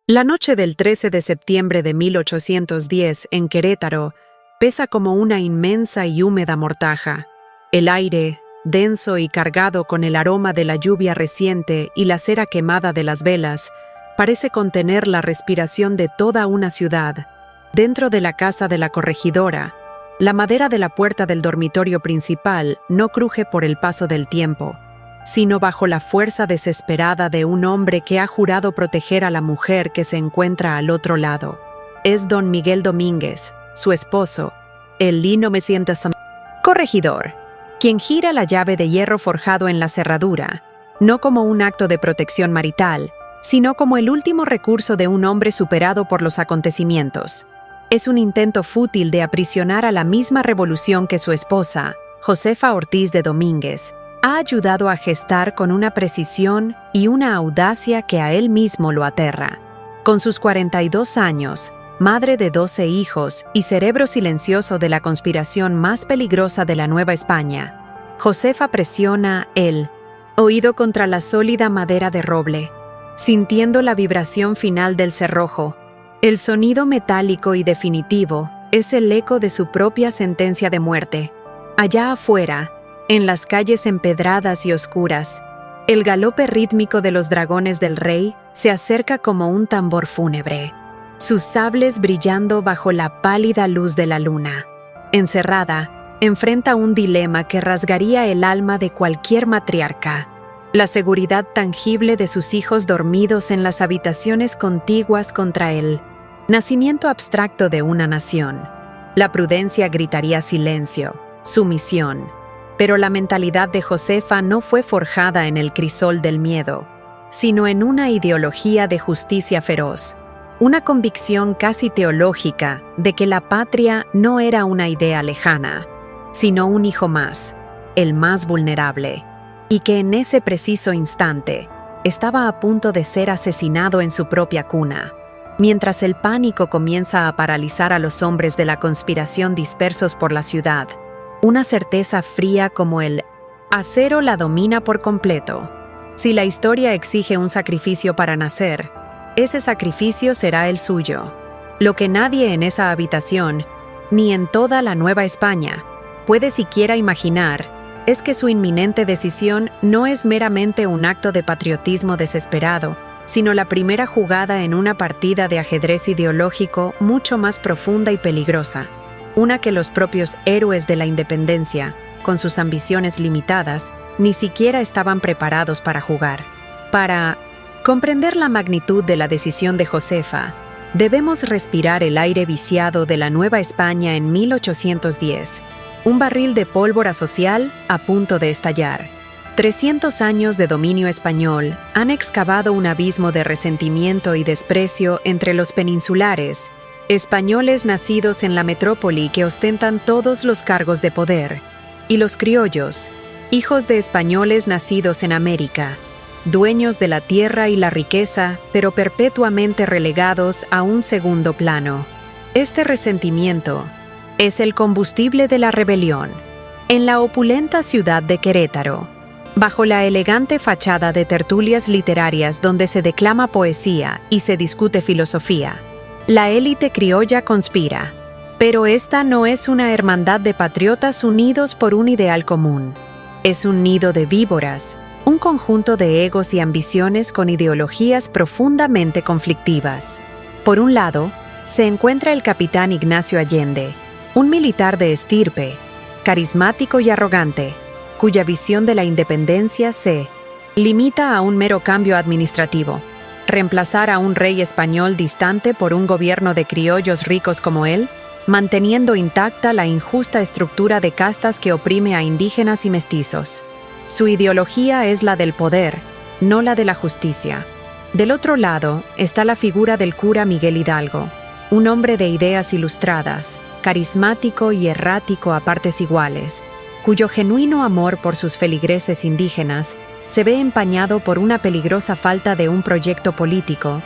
La noche del 13 de septiembre de 1810 en Querétaro pesa como una inmensa y húmeda mortaja. El aire, denso y cargado con el aroma de la lluvia reciente y la cera quemada de las velas, parece contener la respiración de toda una ciudad. Dentro de la casa de la corregidora, la madera de la puerta del dormitorio principal no cruje por el paso del tiempo, sino bajo la fuerza desesperada de un hombre que ha jurado proteger a la mujer que se encuentra al otro lado. Es don Miguel Domínguez, su esposo, el Lino me siento corregidor, quien gira la llave de hierro forjado en la cerradura, no como un acto de protección marital, sino como el último recurso de un hombre superado por los acontecimientos. Es un intento fútil de aprisionar a la misma revolución que su esposa, Josefa Ortiz de Domínguez, ha ayudado a gestar con una precisión y una audacia que a él mismo lo aterra. Con sus 42 años, madre de 12 hijos y cerebro silencioso de la conspiración más peligrosa de la Nueva España, Josefa presiona el oído contra la sólida madera de roble, sintiendo la vibración final del cerrojo. El sonido metálico y definitivo es el eco de su propia sentencia de muerte. Allá afuera, en las calles empedradas y oscuras, el galope rítmico de los dragones del rey se acerca como un tambor fúnebre, sus sables brillando bajo la pálida luz de la luna. Encerrada, enfrenta un dilema que rasgaría el alma de cualquier matriarca: la seguridad tangible de sus hijos dormidos en las habitaciones contiguas contra el nacimiento abstracto de una nación. La prudencia gritaría silencio, sumisión. Pero la mentalidad de Josefa no fue forjada en el crisol del miedo, sino en una ideología de justicia feroz, una convicción casi teológica de que la patria no era una idea lejana, sino un hijo más, el más vulnerable, y que en ese preciso instante estaba a punto de ser asesinado en su propia cuna. Mientras el pánico comienza a paralizar a los hombres de la conspiración dispersos por la ciudad, una certeza fría como el acero la domina por completo. Si la historia exige un sacrificio para nacer, ese sacrificio será el suyo. Lo que nadie en esa habitación, ni en toda la Nueva España, puede siquiera imaginar es que su inminente decisión no es meramente un acto de patriotismo desesperado, sino la primera jugada en una partida de ajedrez ideológico mucho más profunda y peligrosa. Una que los propios héroes de la independencia, con sus ambiciones limitadas, ni siquiera estaban preparados para jugar. Para comprender la magnitud de la decisión de Josefa, debemos respirar el aire viciado de la Nueva España en 1810, un barril de pólvora social a punto de estallar. 300 años de dominio español han excavado un abismo de resentimiento y desprecio entre los peninsulares, españoles nacidos en la metrópoli que ostentan todos los cargos de poder, y los criollos, hijos de españoles nacidos en América, dueños de la tierra y la riqueza, pero perpetuamente relegados a un segundo plano. Este resentimiento es el combustible de la rebelión. En la opulenta ciudad de Querétaro, bajo la elegante fachada de tertulias literarias donde se declama poesía y se discute filosofía, la élite criolla conspira, pero esta no es una hermandad de patriotas unidos por un ideal común. Es un nido de víboras, un conjunto de egos y ambiciones con ideologías profundamente conflictivas. Por un lado, se encuentra el capitán Ignacio Allende, un militar de estirpe, carismático y arrogante, cuya visión de la independencia se limita a un mero cambio administrativo: reemplazar a un rey español distante por un gobierno de criollos ricos como él, manteniendo intacta la injusta estructura de castas que oprime a indígenas y mestizos. Su ideología es la del poder, no la de la justicia. Del otro lado está la figura del cura Miguel Hidalgo, un hombre de ideas ilustradas, carismático y errático a partes iguales, cuyo genuino amor por sus feligreses indígenas se ve empañado por una peligrosa falta de un proyecto político.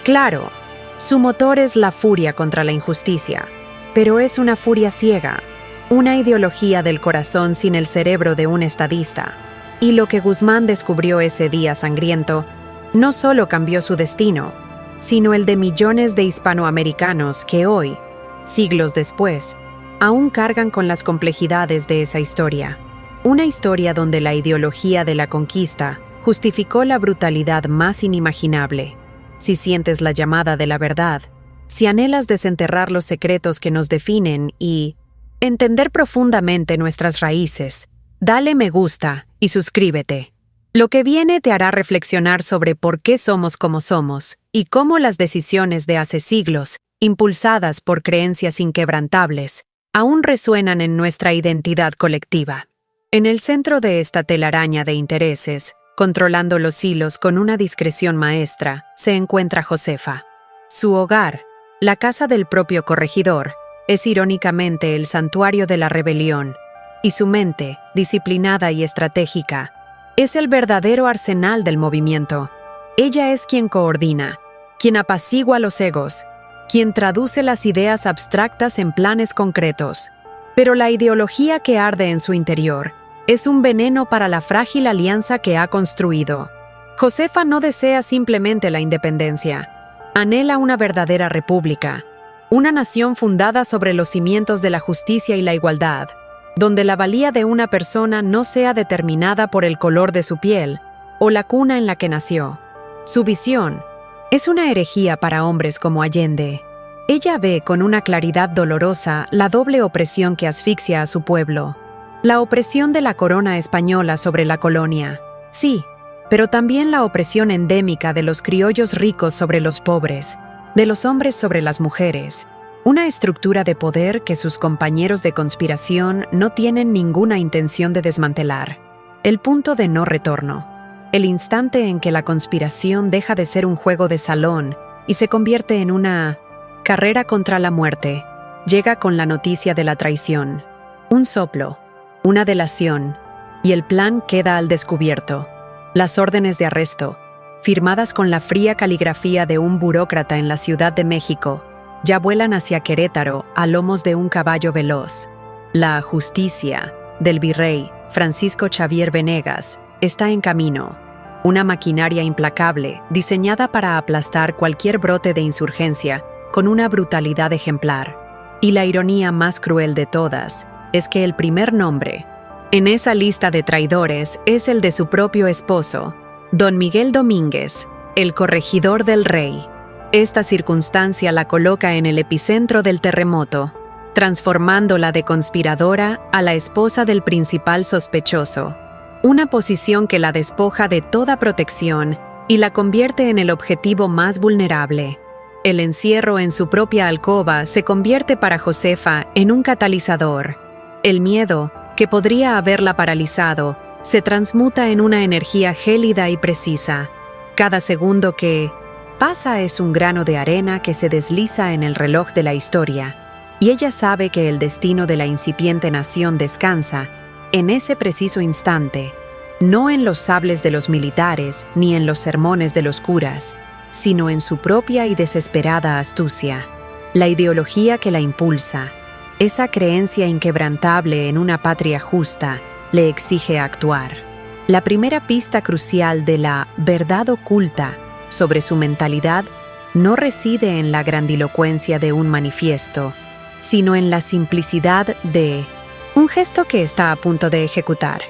Claro, su motor es la furia contra la injusticia, pero es una furia ciega, una ideología del corazón sin el cerebro de un estadista. Y lo que Guzmán descubrió ese día sangriento no solo cambió su destino, sino el de millones de hispanoamericanos que hoy, siglos después, aún cargan con las complejidades de esa historia. Una historia donde la ideología de la conquista justificó la brutalidad más inimaginable. Si sientes la llamada de la verdad, si anhelas desenterrar los secretos que nos definen y entender profundamente nuestras raíces, dale me gusta y suscríbete. Lo que viene te hará reflexionar sobre por qué somos como somos y cómo las decisiones de hace siglos, impulsadas por creencias inquebrantables, aún resuenan en nuestra identidad colectiva. En el centro de esta telaraña de intereses, controlando los hilos con una discreción maestra, se encuentra Josefa. Su hogar, la casa del propio corregidor, es irónicamente el santuario de la rebelión, y su mente, disciplinada y estratégica, es el verdadero arsenal del movimiento. Ella es quien coordina, quien apacigua los egos, quien traduce las ideas abstractas en planes concretos. Pero la ideología que arde en su interior es un veneno para la frágil alianza que ha construido. Josefa no desea simplemente la independencia, anhela una verdadera república, una nación fundada sobre los cimientos de la justicia y la igualdad, donde la valía de una persona no sea determinada por el color de su piel o la cuna en la que nació. Su visión es una herejía para hombres como Allende. Ella ve con una claridad dolorosa la doble opresión que asfixia a su pueblo. La opresión de la corona española sobre la colonia, sí, pero también la opresión endémica de los criollos ricos sobre los pobres, de los hombres sobre las mujeres, una estructura de poder que sus compañeros de conspiración no tienen ninguna intención de desmantelar. El punto de no retorno, el instante en que la conspiración deja de ser un juego de salón y se convierte en una carrera contra la muerte, llega con la noticia de la traición. Un soplo, una delación, y el plan queda al descubierto. Las órdenes de arresto, firmadas con la fría caligrafía de un burócrata en la Ciudad de México, ya vuelan hacia Querétaro a lomos de un caballo veloz. La justicia del virrey Francisco Xavier Venegas está en camino, una maquinaria implacable diseñada para aplastar cualquier brote de insurgencia con una brutalidad ejemplar. Y la ironía más cruel de todas es que el primer nombre en esa lista de traidores es el de su propio esposo, don Miguel Domínguez, el corregidor del rey. Esta circunstancia la coloca en el epicentro del terremoto, transformándola de conspiradora a la esposa del principal sospechoso, una posición que la despoja de toda protección y la convierte en el objetivo más vulnerable. El encierro en su propia alcoba se convierte para Josefa en un catalizador. El miedo, que podría haberla paralizado, se transmuta en una energía gélida y precisa. Cada segundo que pasa es un grano de arena que se desliza en el reloj de la historia, y ella sabe que el destino de la incipiente nación descansa, en ese preciso instante, no en los sables de los militares ni en los sermones de los curas, sino en su propia y desesperada astucia. La ideología que la impulsa, esa creencia inquebrantable en una patria justa, le exige actuar. La primera pista crucial de la verdad oculta sobre su mentalidad no reside en la grandilocuencia de un manifiesto, sino en la simplicidad de un gesto que está a punto de ejecutar.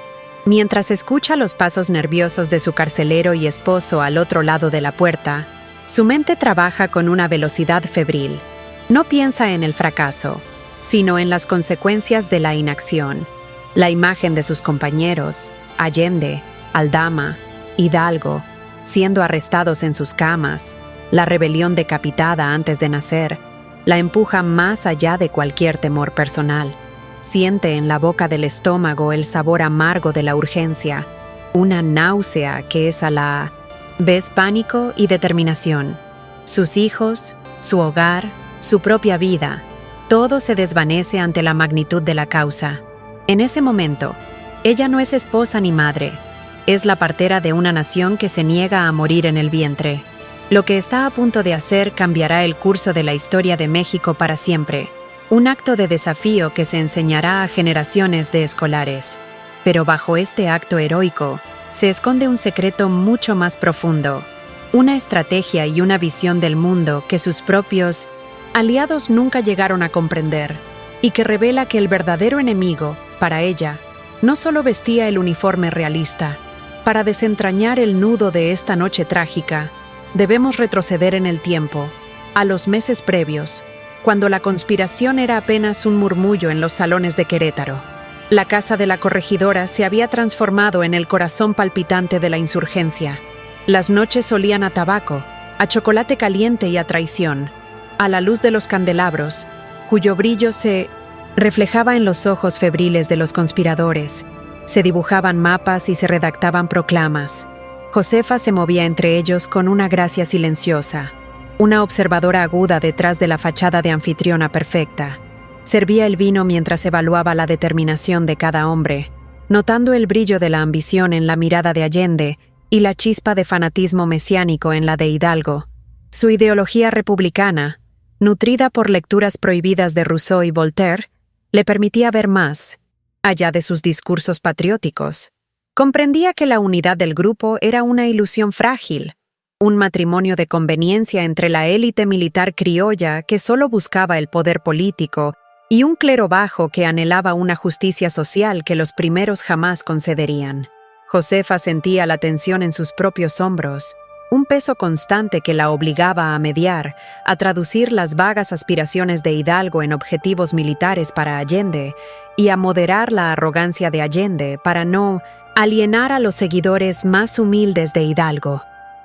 Mientras escucha los pasos nerviosos de su carcelero y esposo al otro lado de la puerta, su mente trabaja con una velocidad febril. No piensa en el fracaso, sino en las consecuencias de la inacción. La imagen de sus compañeros, Allende, Aldama, Hidalgo, siendo arrestados en sus camas, la rebelión decapitada antes de nacer, la empuja más allá de cualquier temor personal. Siente en la boca del estómago el sabor amargo de la urgencia, una náusea que es a la vez pánico y determinación. Sus hijos, su hogar, su propia vida, todo se desvanece ante la magnitud de la causa. En ese momento, ella no es esposa ni madre, es la partera de una nación que se niega a morir en el vientre. Lo que está a punto de hacer cambiará el curso de la historia de México para siempre. Un acto de desafío que se enseñará a generaciones de escolares. Pero bajo este acto heroico se esconde un secreto mucho más profundo. una estrategia y una visión del mundo que sus propios aliados nunca llegaron a comprender, y que revela que el verdadero enemigo, para ella, no solo vestía el uniforme realista. Para desentrañar el nudo de esta noche trágica, debemos retroceder en el tiempo, a los meses previos, cuando la conspiración era apenas un murmullo en los salones de Querétaro. La casa de la corregidora se había transformado en el corazón palpitante de la insurgencia. Las noches olían a tabaco, a chocolate caliente y a traición, a la luz de los candelabros, cuyo brillo se reflejaba en los ojos febriles de los conspiradores. Se dibujaban mapas y se redactaban proclamas. Josefa se movía entre ellos con una gracia silenciosa, una observadora aguda detrás de la fachada de anfitriona perfecta. Servía el vino mientras evaluaba la determinación de cada hombre, notando el brillo de la ambición en la mirada de Allende y la chispa de fanatismo mesiánico en la de Hidalgo. Su ideología republicana, nutrida por lecturas prohibidas de Rousseau y Voltaire, le permitía ver más, allá de sus discursos patrióticos. Comprendía que la unidad del grupo era una ilusión frágil, un matrimonio de conveniencia entre la élite militar criolla que solo buscaba el poder político y un clero bajo que anhelaba una justicia social que los primeros jamás concederían. Josefa sentía la tensión en sus propios hombros, un peso constante que la obligaba a mediar, a traducir las vagas aspiraciones de Hidalgo en objetivos militares para Allende y a moderar la arrogancia de Allende para no alienar a los seguidores más humildes de Hidalgo.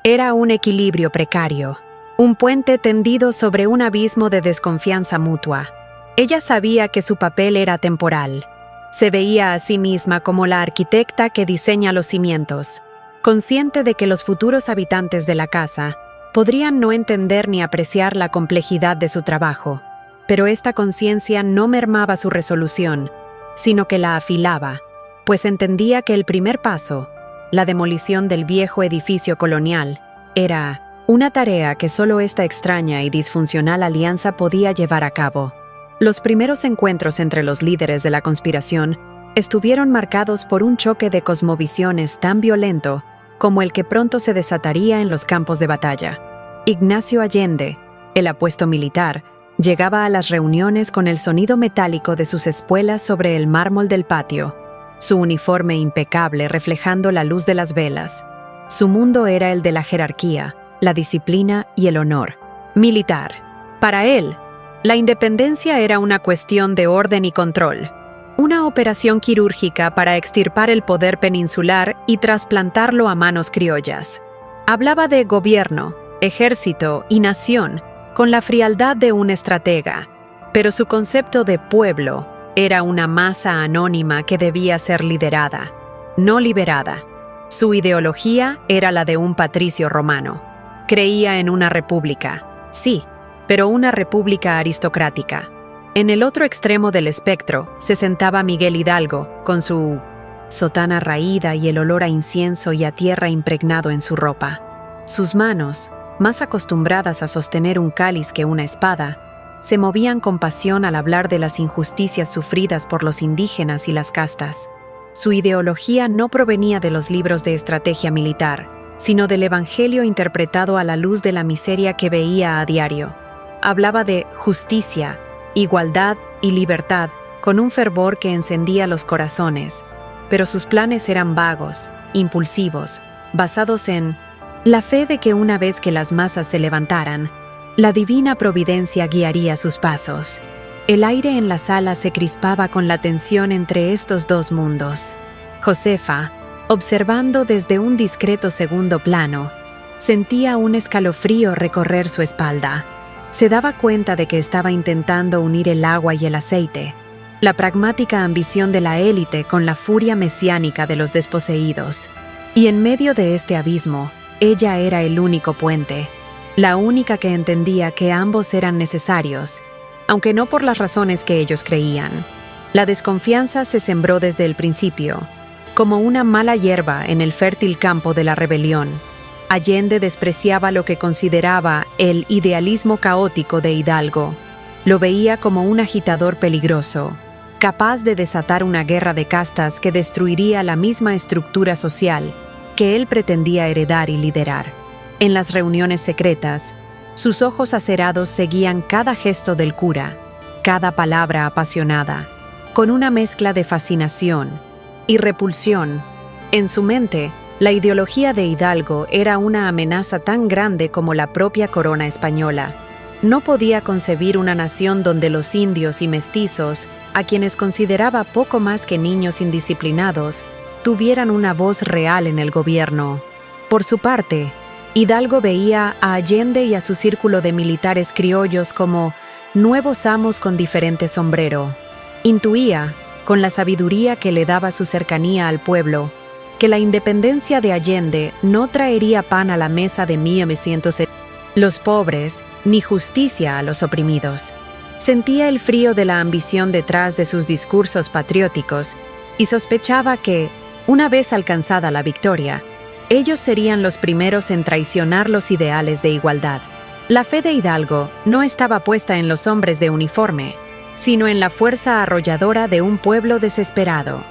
Era un equilibrio precario, un puente tendido sobre un abismo de desconfianza mutua. Ella sabía que su papel era temporal. Se veía a sí misma como la arquitecta que diseña los cimientos, consciente de que los futuros habitantes de la casa podrían no entender ni apreciar la complejidad de su trabajo, pero esta conciencia no mermaba su resolución, sino que la afilaba, pues entendía que el primer paso, la demolición del viejo edificio colonial, era una tarea que solo esta extraña y disfuncional alianza podía llevar a cabo. Los primeros encuentros entre los líderes de la conspiración estuvieron marcados por un choque de cosmovisiones tan violento como el que pronto se desataría en los campos de batalla. Ignacio Allende, el apuesto militar, llegaba a las reuniones con el sonido metálico de sus espuelas sobre el mármol del patio, su uniforme impecable reflejando la luz de las velas. Su mundo era el de la jerarquía, la disciplina y el honor militar. Para él, la independencia era una cuestión de orden y control, una operación quirúrgica para extirpar el poder peninsular y trasplantarlo a manos criollas. Hablaba de gobierno, ejército y nación con la frialdad de un estratega, pero su concepto de pueblo era una masa anónima que debía ser liderada, no liberada. Su ideología era la de un patricio romano. Creía en una república, sí, pero una república aristocrática. En el otro extremo del espectro se sentaba Miguel Hidalgo, con su sotana raída y el olor a incienso y a tierra impregnado en su ropa. Sus manos, más acostumbradas a sostener un cáliz que una espada, se movían con pasión al hablar de las injusticias sufridas por los indígenas y las castas. Su ideología no provenía de los libros de estrategia militar, sino del evangelio interpretado a la luz de la miseria que veía a diario. Hablaba de justicia, igualdad y libertad con un fervor que encendía los corazones, pero sus planes eran vagos, impulsivos, basados en la fe de que una vez que las masas se levantaran, la divina providencia guiaría sus pasos. El aire en la sala se crispaba con la tensión entre estos dos mundos. Josefa, observando desde un discreto segundo plano, sentía un escalofrío recorrer su espalda. Se daba cuenta de que estaba intentando unir el agua y el aceite, la pragmática ambición de la élite con la furia mesiánica de los desposeídos. Y en medio de este abismo, ella era el único puente, la única que entendía que ambos eran necesarios, aunque no por las razones que ellos creían. La desconfianza se sembró desde el principio, como una mala hierba en el fértil campo de la rebelión. Allende despreciaba lo que consideraba el idealismo caótico de Hidalgo. Lo veía como un agitador peligroso, capaz de desatar una guerra de castas que destruiría la misma estructura social que él pretendía heredar y liderar. En las reuniones secretas, sus ojos acerados seguían cada gesto del cura, cada palabra apasionada, con una mezcla de fascinación y repulsión. En su mente, la ideología de Hidalgo era una amenaza tan grande como la propia corona española. No podía concebir una nación donde los indios y mestizos, a quienes consideraba poco más que niños indisciplinados, tuvieran una voz real en el gobierno. Por su parte, Hidalgo veía a Allende y a su círculo de militares criollos como nuevos amos con diferente sombrero. Intuía, con la sabiduría que le daba su cercanía al pueblo, que la independencia de Allende no traería pan a la mesa de 1970, los pobres, ni justicia a los oprimidos. Sentía el frío de la ambición detrás de sus discursos patrióticos y sospechaba que, una vez alcanzada la victoria, ellos serían los primeros en traicionar los ideales de igualdad. La fe de Hidalgo no estaba puesta en los hombres de uniforme, sino en la fuerza arrolladora de un pueblo desesperado.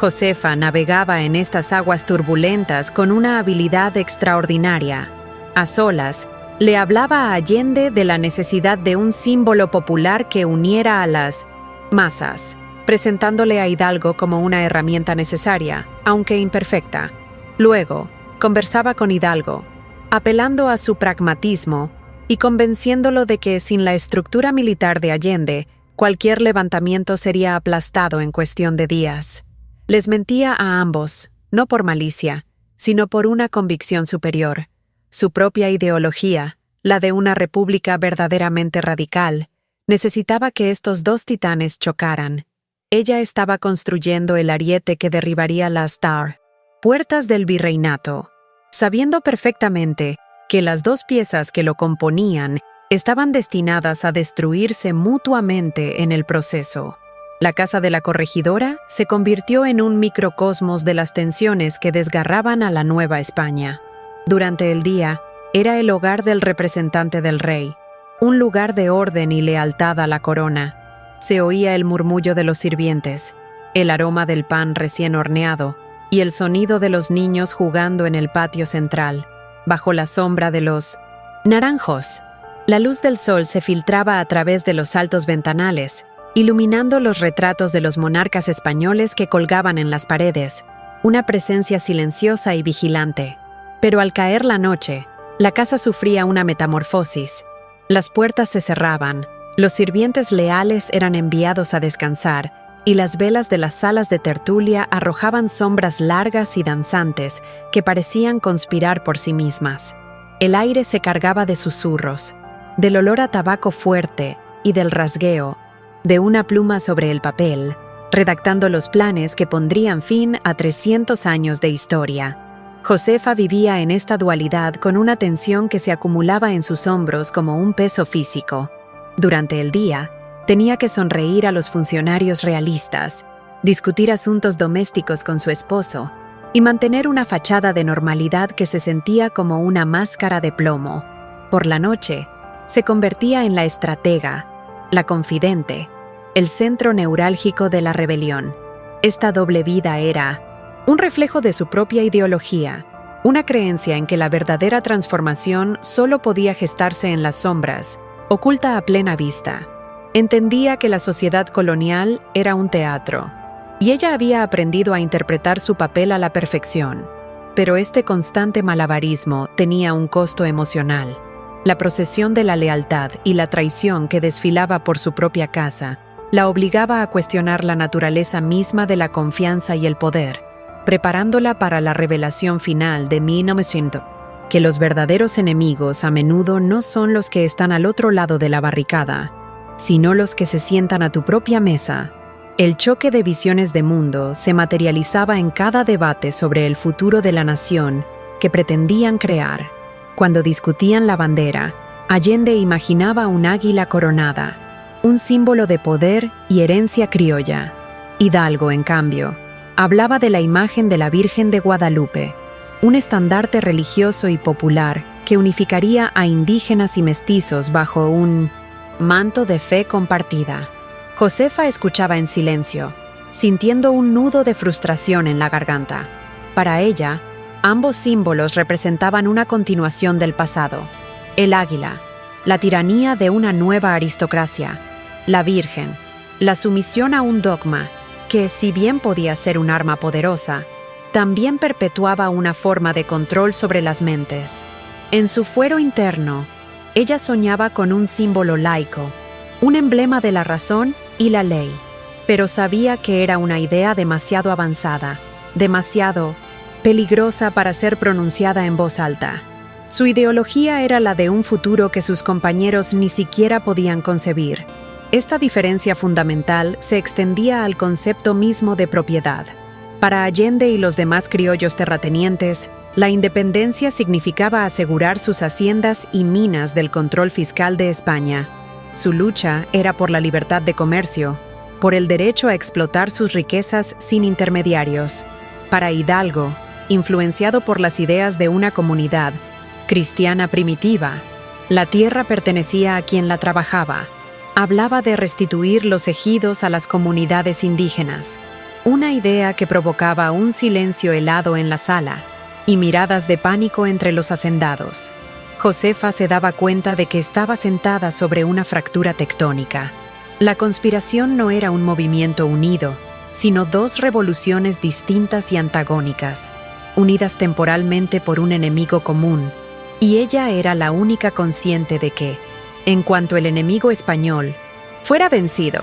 Josefa navegaba en estas aguas turbulentas con una habilidad extraordinaria. A solas, le hablaba a Allende de la necesidad de un símbolo popular que uniera a las masas, presentándole a Hidalgo como una herramienta necesaria, aunque imperfecta. Luego, conversaba con Hidalgo, apelando a su pragmatismo y convenciéndolo de que sin la estructura militar de Allende, cualquier levantamiento sería aplastado en cuestión de días. Les mentía a ambos, no por malicia, sino por una convicción superior. Su propia ideología, la de una república verdaderamente radical, necesitaba que estos dos titanes chocaran. Ella estaba construyendo el ariete que derribaría las puertas del virreinato, sabiendo perfectamente que las dos piezas que lo componían estaban destinadas a destruirse mutuamente en el proceso. La casa de la corregidora se convirtió en un microcosmos de las tensiones que desgarraban a la Nueva España. Durante el día, era el hogar del representante del rey, un lugar de orden y lealtad a la corona. Se oía el murmullo de los sirvientes, el aroma del pan recién horneado y el sonido de los niños jugando en el patio central, bajo la sombra de los naranjos. La luz del sol se filtraba a través de los altos ventanales, iluminando los retratos de los monarcas españoles que colgaban en las paredes, una presencia silenciosa y vigilante. Pero al caer la noche, la casa sufría una metamorfosis. Las puertas se cerraban, los sirvientes leales eran enviados a descansar, y las velas de las salas de tertulia arrojaban sombras largas y danzantes que parecían conspirar por sí mismas. El aire se cargaba de susurros, del olor a tabaco fuerte y del rasgueo de una pluma sobre el papel, redactando los planes que pondrían fin a 300 años de historia. Josefa vivía en esta dualidad con una tensión que se acumulaba en sus hombros como un peso físico. Durante el día, tenía que sonreír a los funcionarios realistas, discutir asuntos domésticos con su esposo y mantener una fachada de normalidad que se sentía como una máscara de plomo. Por la noche, se convertía en la estratega, la confidente, el centro neurálgico de la rebelión. Esta doble vida era un reflejo de su propia ideología, una creencia en que la verdadera transformación solo podía gestarse en las sombras, oculta a plena vista. Entendía que la sociedad colonial era un teatro, y ella había aprendido a interpretar su papel a la perfección. Pero este constante malabarismo tenía un costo emocional. La procesión de la lealtad y la traición que desfilaba por su propia casa la obligaba a cuestionar la naturaleza misma de la confianza y el poder, preparándola para la revelación final de 1900, que los verdaderos enemigos a menudo no son los que están al otro lado de la barricada, sino los que se sientan a tu propia mesa. El choque de visiones de mundo se materializaba en cada debate sobre el futuro de la nación que pretendían crear. Cuando discutían la bandera, Allende imaginaba un águila coronada, un símbolo de poder y herencia criolla. Hidalgo, en cambio, hablaba de la imagen de la Virgen de Guadalupe, un estandarte religioso y popular que unificaría a indígenas y mestizos bajo un manto de fe compartida. Josefa escuchaba en silencio, sintiendo un nudo de frustración en la garganta. Para ella, Ambos símbolos representaban una continuación del pasado: el águila, la tiranía de una nueva aristocracia; la Virgen, la sumisión a un dogma que, si bien podía ser un arma poderosa, también perpetuaba una forma de control sobre las mentes. En su fuero interno, ella soñaba con un símbolo laico, un emblema de la razón y la ley, pero sabía que era una idea demasiado avanzada, demasiado peligrosa para ser pronunciada en voz alta. Su ideología era la de un futuro que sus compañeros ni siquiera podían concebir. Esta diferencia fundamental se extendía al concepto mismo de propiedad. Para Allende y los demás criollos terratenientes, la independencia significaba asegurar sus haciendas y minas del control fiscal de España. Su lucha era por la libertad de comercio, por el derecho a explotar sus riquezas sin intermediarios. Para Hidalgo, influenciado por las ideas de una comunidad cristiana primitiva, la tierra pertenecía a quien la trabajaba. Hablaba de restituir los ejidos a las comunidades indígenas, una idea que provocaba un silencio helado en la sala y miradas de pánico entre los hacendados. Josefa se daba cuenta de que estaba sentada sobre una fractura tectónica. La conspiración no era un movimiento unido, sino dos revoluciones distintas y antagónicas, unidas temporalmente por un enemigo común, y ella era la única consciente de que, en cuanto el enemigo español fuera vencido,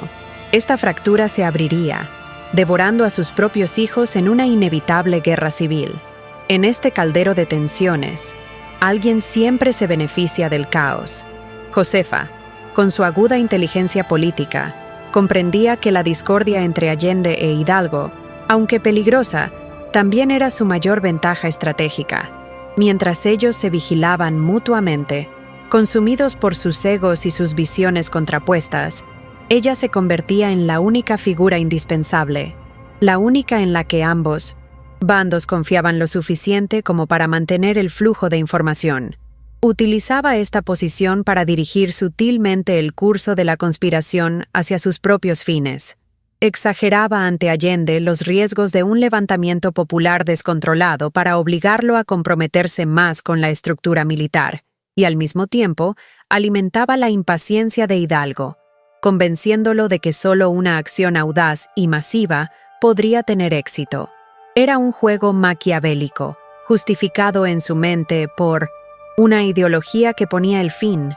esta fractura se abriría, devorando a sus propios hijos en una inevitable guerra civil. En este caldero de tensiones, alguien siempre se beneficia del caos. Josefa, con su aguda inteligencia política, comprendía que la discordia entre Allende e Hidalgo, aunque peligrosa, también era su mayor ventaja estratégica. Mientras ellos se vigilaban mutuamente, consumidos por sus egos y sus visiones contrapuestas, ella se convertía en la única figura indispensable, la única en la que ambos bandos confiaban lo suficiente como para mantener el flujo de información. Utilizaba esta posición para dirigir sutilmente el curso de la conspiración hacia sus propios fines. Exageraba ante Allende los riesgos de un levantamiento popular descontrolado para obligarlo a comprometerse más con la estructura militar, y al mismo tiempo alimentaba la impaciencia de Hidalgo, convenciéndolo de que solo una acción audaz y masiva podría tener éxito. Era un juego maquiavélico, justificado en su mente por una ideología que ponía el fin,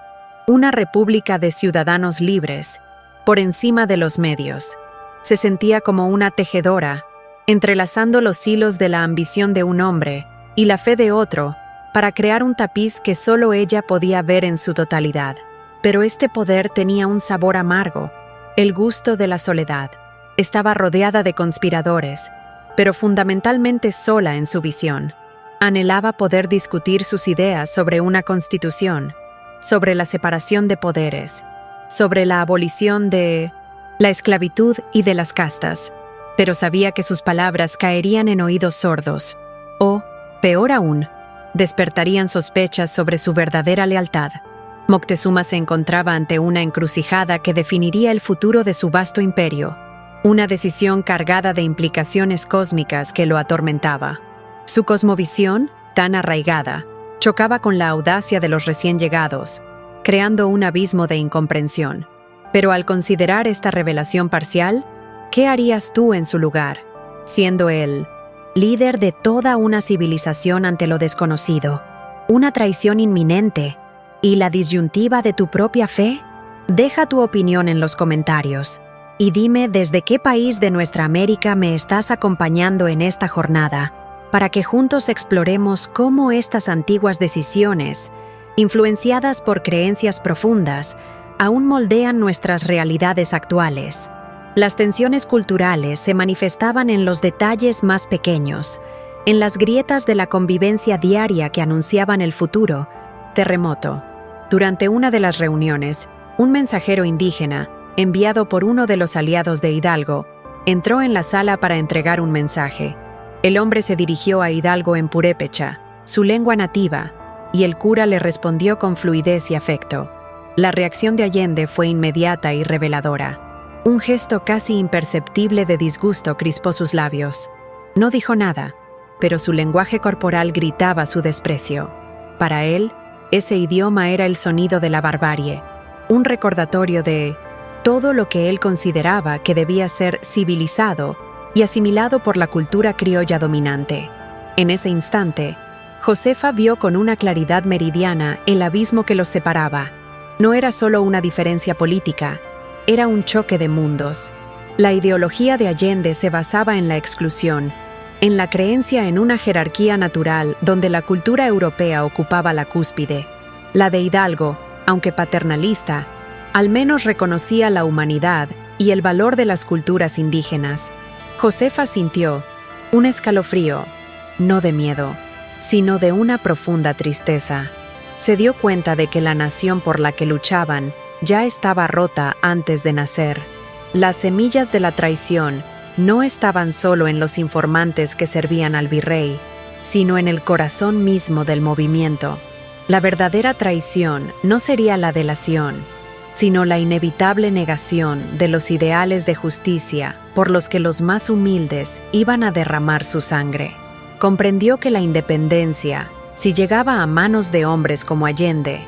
una república de ciudadanos libres, por encima de los medios. Se sentía como una tejedora, entrelazando los hilos de la ambición de un hombre y la fe de otro para crear un tapiz que solo ella podía ver en su totalidad. Pero este poder tenía un sabor amargo, el gusto de la soledad. Estaba rodeada de conspiradores, pero fundamentalmente sola en su visión. Anhelaba poder discutir sus ideas sobre una constitución, sobre la separación de poderes, sobre la abolición de la esclavitud y de las castas, pero sabía que sus palabras caerían en oídos sordos, o, peor aún, despertarían sospechas sobre su verdadera lealtad. Moctezuma se encontraba ante una encrucijada que definiría el futuro de su vasto imperio, una decisión cargada de implicaciones cósmicas que lo atormentaba. Su cosmovisión, tan arraigada, chocaba con la audacia de los recién llegados, creando un abismo de incomprensión. Pero al considerar esta revelación parcial, ¿qué harías tú en su lugar, siendo él líder de toda una civilización ante lo desconocido, una traición inminente y la disyuntiva de tu propia fe? Deja tu opinión en los comentarios y dime desde qué país de nuestra América me estás acompañando en esta jornada, para que juntos exploremos cómo estas antiguas decisiones, influenciadas por creencias profundas, aún moldean nuestras realidades actuales. Las tensiones culturales se manifestaban en los detalles más pequeños, en las grietas de la convivencia diaria que anunciaban el futuro. Terremoto. Durante una de las reuniones, un mensajero indígena, enviado por uno de los aliados de Hidalgo, entró en la sala para entregar un mensaje. El hombre se dirigió a Hidalgo en purépecha, su lengua nativa, y el cura le respondió con fluidez y afecto. La reacción de Allende fue inmediata y reveladora. Un gesto casi imperceptible de disgusto crispó sus labios. No dijo nada, pero su lenguaje corporal gritaba su desprecio. Para él, ese idioma era el sonido de la barbarie, un recordatorio de todo lo que él consideraba que debía ser civilizado y asimilado por la cultura criolla dominante. En ese instante, Josefa vio con una claridad meridiana el abismo que los separaba. No era solo una diferencia política, era un choque de mundos. La ideología de Allende se basaba en la exclusión, en la creencia en una jerarquía natural donde la cultura europea ocupaba la cúspide. La de Hidalgo, aunque paternalista, al menos reconocía la humanidad y el valor de las culturas indígenas. Josefa sintió un escalofrío, no de miedo, sino de una profunda tristeza. Se dio cuenta de que la nación por la que luchaban ya estaba rota antes de nacer. Las semillas de la traición no estaban solo en los informantes que servían al virrey, sino en el corazón mismo del movimiento. La verdadera traición no sería la delación, sino la inevitable negación de los ideales de justicia por los que los más humildes iban a derramar su sangre. Comprendió que la independencia, si llegaba a manos de hombres como Allende,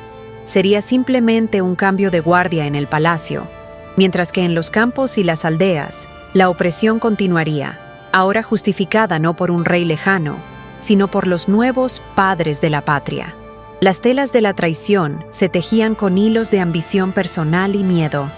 sería simplemente un cambio de guardia en el palacio, mientras que en los campos y las aldeas, la opresión continuaría, ahora justificada no por un rey lejano, sino por los nuevos padres de la patria. Las telas de la traición se tejían con hilos de ambición personal y miedo.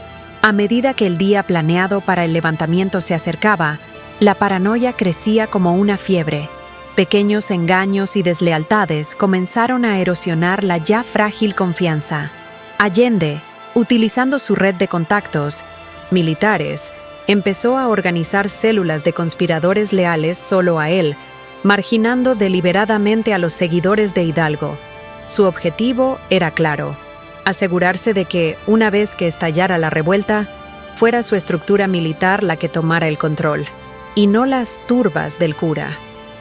A medida que el día planeado para el levantamiento se acercaba, la paranoia crecía como una fiebre. Pequeños engaños y deslealtades comenzaron a erosionar la ya frágil confianza. Allende, utilizando su red de contactos militares, empezó a organizar células de conspiradores leales solo a él, marginando deliberadamente a los seguidores de Hidalgo. Su objetivo era claro: asegurarse de que, una vez que estallara la revuelta, fuera su estructura militar la que tomara el control, y no las turbas del cura.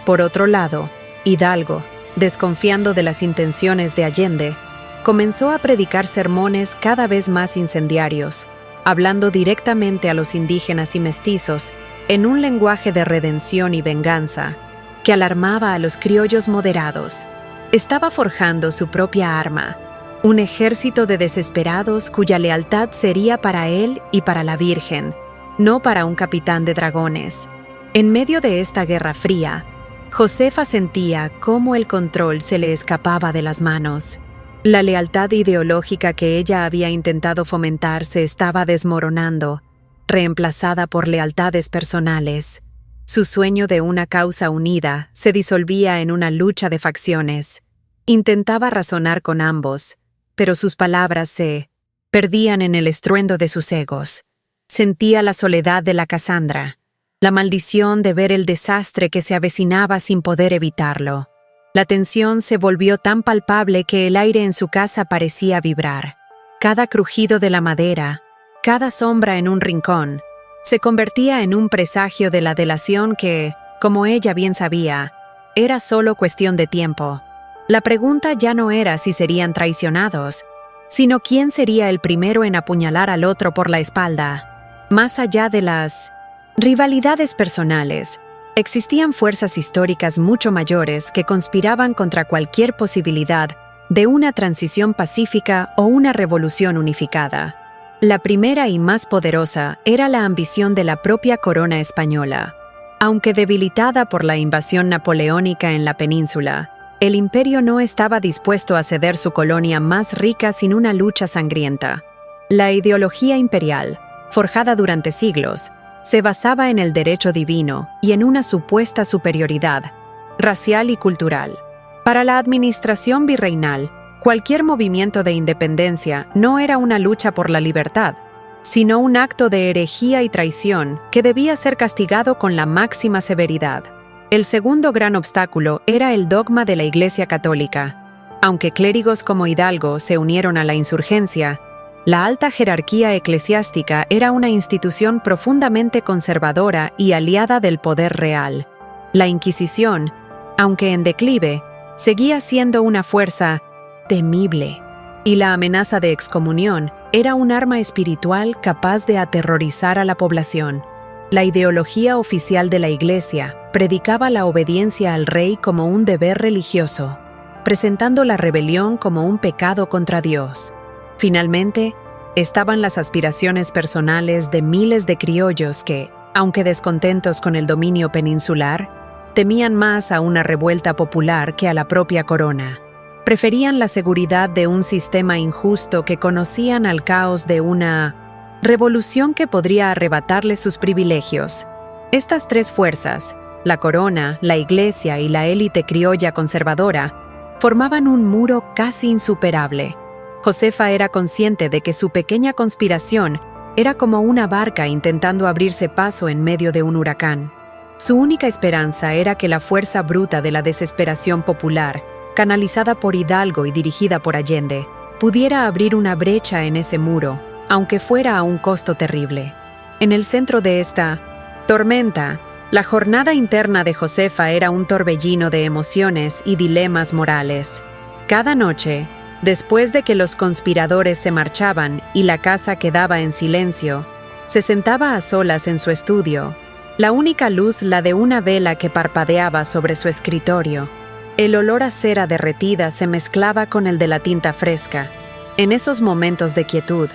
Por otro lado, Hidalgo, desconfiando de las intenciones de Allende, comenzó a predicar sermones cada vez más incendiarios, hablando directamente a los indígenas y mestizos en un lenguaje de redención y venganza que alarmaba a los criollos moderados. Estaba forjando su propia arma, un ejército de desesperados cuya lealtad sería para él y para la Virgen, no para un capitán de dragones. En medio de esta guerra fría, Josefa sentía cómo el control se le escapaba de las manos. La lealtad ideológica que ella había intentado fomentar se estaba desmoronando, reemplazada por lealtades personales. Su sueño de una causa unida se disolvía en una lucha de facciones. Intentaba razonar con ambos, pero sus palabras se perdían en el estruendo de sus egos. Sentía la soledad de la Casandra, la maldición de ver el desastre que se avecinaba sin poder evitarlo. La tensión se volvió tan palpable que el aire en su casa parecía vibrar. Cada crujido de la madera, cada sombra en un rincón, se convertía en un presagio de la delación que, como ella bien sabía, era solo cuestión de tiempo. La pregunta ya no era si serían traicionados, sino quién sería el primero en apuñalar al otro por la espalda. Más allá de las rivalidades personales, existían fuerzas históricas mucho mayores que conspiraban contra cualquier posibilidad de una transición pacífica o una revolución unificada. La primera y más poderosa era la ambición de la propia corona española. Aunque debilitada por la invasión napoleónica en la península, el imperio no estaba dispuesto a ceder su colonia más rica sin una lucha sangrienta. La ideología imperial, forjada durante siglos, se basaba en el derecho divino y en una supuesta superioridad racial y cultural. Para la administración virreinal, cualquier movimiento de independencia no era una lucha por la libertad, sino un acto de herejía y traición que debía ser castigado con la máxima severidad. El segundo gran obstáculo era el dogma de la Iglesia Católica. Aunque clérigos como Hidalgo se unieron a la insurgencia, la alta jerarquía eclesiástica era una institución profundamente conservadora y aliada del poder real. La Inquisición, aunque en declive, seguía siendo una fuerza temible, y la amenaza de excomunión era un arma espiritual capaz de aterrorizar a la población. La ideología oficial de la Iglesia predicaba la obediencia al rey como un deber religioso, presentando la rebelión como un pecado contra Dios. Finalmente, estaban las aspiraciones personales de miles de criollos que, aunque descontentos con el dominio peninsular, temían más a una revuelta popular que a la propia corona. Preferían la seguridad de un sistema injusto que conocían al caos de una revolución que podría arrebatarles sus privilegios. Estas tres fuerzas, la corona, la Iglesia y la élite criolla conservadora, formaban un muro casi insuperable. Josefa era consciente de que su pequeña conspiración era como una barca intentando abrirse paso en medio de un huracán. Su única esperanza era que la fuerza bruta de la desesperación popular, canalizada por Hidalgo y dirigida por Allende, pudiera abrir una brecha en ese muro, aunque fuera a un costo terrible. En el centro de esta tormenta, la jornada interna de Josefa era un torbellino de emociones y dilemas morales. Cada noche, después de que los conspiradores se marchaban y la casa quedaba en silencio, se sentaba a solas en su estudio, la única luz la de una vela que parpadeaba sobre su escritorio. El olor a cera derretida se mezclaba con el de la tinta fresca. En esos momentos de quietud,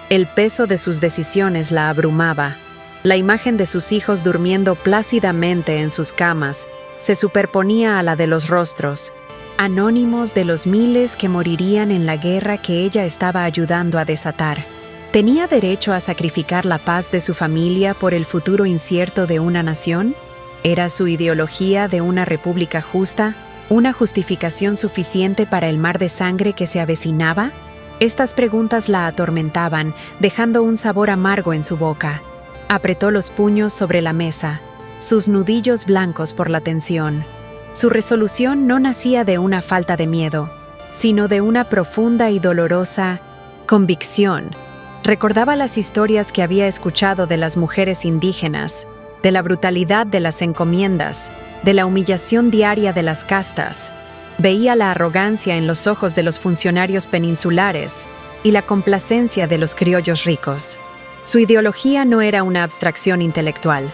el peso de sus decisiones la abrumaba. La imagen de sus hijos durmiendo plácidamente en sus camas se superponía a la de los rostros, anónimos de los miles que morirían en la guerra que ella estaba ayudando a desatar. ¿Tenía derecho a sacrificar la paz de su familia por el futuro incierto de una nación? ¿Era su ideología de una república justa una justificación suficiente para el mar de sangre que se avecinaba? Estas preguntas la atormentaban, dejando un sabor amargo en su boca. Apretó los puños sobre la mesa, sus nudillos blancos por la tensión. Su resolución no nacía de una falta de miedo, sino de una profunda y dolorosa convicción. Recordaba las historias que había escuchado de las mujeres indígenas, de la brutalidad de las encomiendas, de la humillación diaria de las castas. Veía la arrogancia en los ojos de los funcionarios peninsulares y la complacencia de los criollos ricos. Su ideología no era una abstracción intelectual,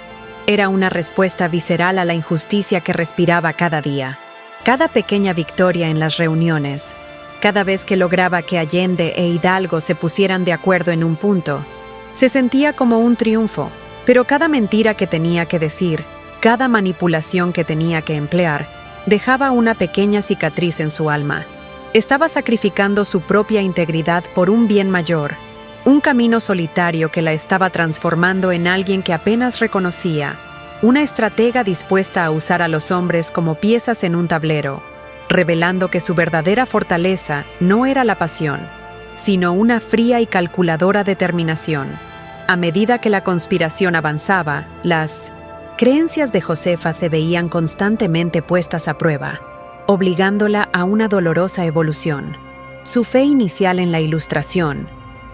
era una respuesta visceral a la injusticia que respiraba cada día. Cada pequeña victoria en las reuniones, cada vez que lograba que Allende e Hidalgo se pusieran de acuerdo en un punto, se sentía como un triunfo, pero cada mentira que tenía que decir, cada manipulación que tenía que emplear, dejaba una pequeña cicatriz en su alma. Estaba sacrificando su propia integridad por un bien mayor, un camino solitario que la estaba transformando en alguien que apenas reconocía, una estratega dispuesta a usar a los hombres como piezas en un tablero, revelando que su verdadera fortaleza no era la pasión, sino una fría y calculadora determinación. A medida que la conspiración avanzaba, las creencias de Josefa se veían constantemente puestas a prueba, obligándola a una dolorosa evolución. Su fe inicial en la Ilustración,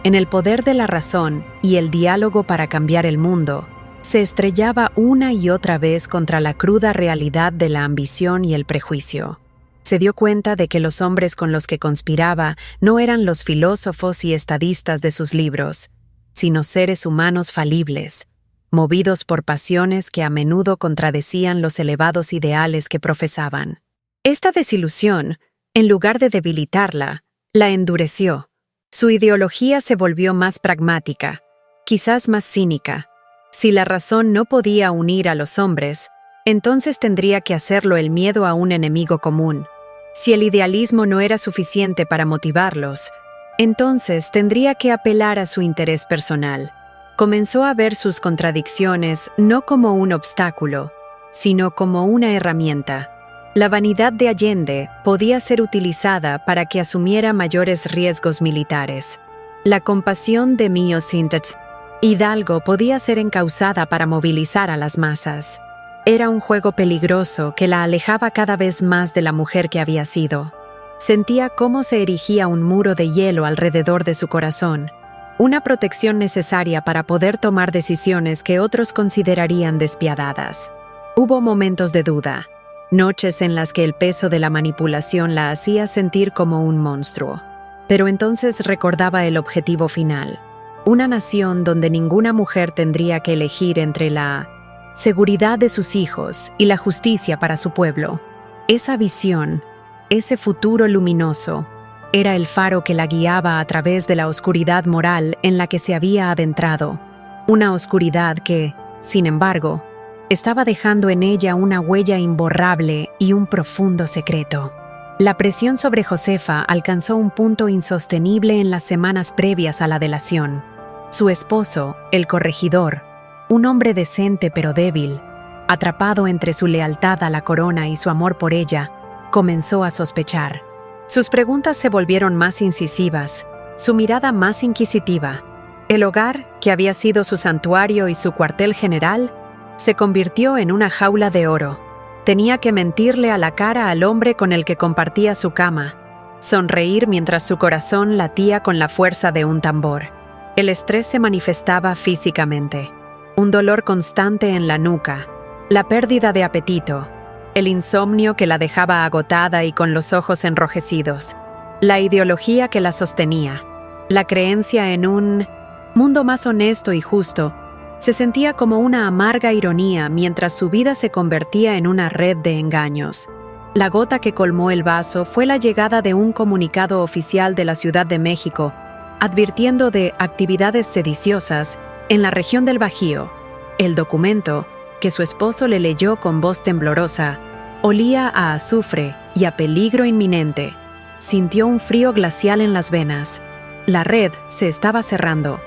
en el poder de la razón y el diálogo para cambiar el mundo, se estrellaba una y otra vez contra la cruda realidad de la ambición y el prejuicio. Se dio cuenta de que los hombres con los que conspiraba no eran los filósofos y estadistas de sus libros, sino seres humanos falibles, movidos por pasiones que a menudo contradecían los elevados ideales que profesaban. Esta desilusión, en lugar de debilitarla, la endureció. Su ideología se volvió más pragmática, quizás más cínica. Si la razón no podía unir a los hombres, entonces tendría que hacerlo el miedo a un enemigo común. Si el idealismo no era suficiente para motivarlos, entonces tendría que apelar a su interés personal. Comenzó a ver sus contradicciones no como un obstáculo, sino como una herramienta. La vanidad de Allende podía ser utilizada para que asumiera mayores riesgos militares. La compasión de Mío Sintet Hidalgo podía ser encausada para movilizar a las masas. Era un juego peligroso que la alejaba cada vez más de la mujer que había sido. Sentía cómo se erigía un muro de hielo alrededor de su corazón, una protección necesaria para poder tomar decisiones que otros considerarían despiadadas. Hubo momentos de duda, noches en las que el peso de la manipulación la hacía sentir como un monstruo. Pero entonces recordaba el objetivo final: Una nación donde ninguna mujer tendría que elegir entre la seguridad de sus hijos y la justicia para su pueblo. Esa visión, ese futuro luminoso, era el faro que la guiaba a través de la oscuridad moral en la que se había adentrado. Una oscuridad que, sin embargo, estaba dejando en ella una huella imborrable y un profundo secreto. La presión sobre Josefa alcanzó un punto insostenible en las semanas previas a la delación. Su esposo, el corregidor, un hombre decente pero débil, atrapado entre su lealtad a la corona y su amor por ella, comenzó a sospechar. Sus preguntas se volvieron más incisivas, su mirada más inquisitiva. El hogar, que había sido su santuario y su cuartel general, se convirtió en una jaula de oro. Tenía que mentirle a la cara al hombre con el que compartía su cama, sonreír mientras su corazón latía con la fuerza de un tambor. El estrés se manifestaba físicamente. Un dolor constante en la nuca, la pérdida de apetito, el insomnio que la dejaba agotada y con los ojos enrojecidos, la ideología que la sostenía, la creencia en un mundo más honesto y justo, se sentía como una amarga ironía mientras su vida se convertía en una red de engaños. La gota que colmó el vaso fue la llegada de un comunicado oficial de la Ciudad de México, advirtiendo de actividades sediciosas en la región del Bajío. El documento, que su esposo le leyó con voz temblorosa, olía a azufre y a peligro inminente. Sintió un frío glacial en las venas. La red se estaba cerrando.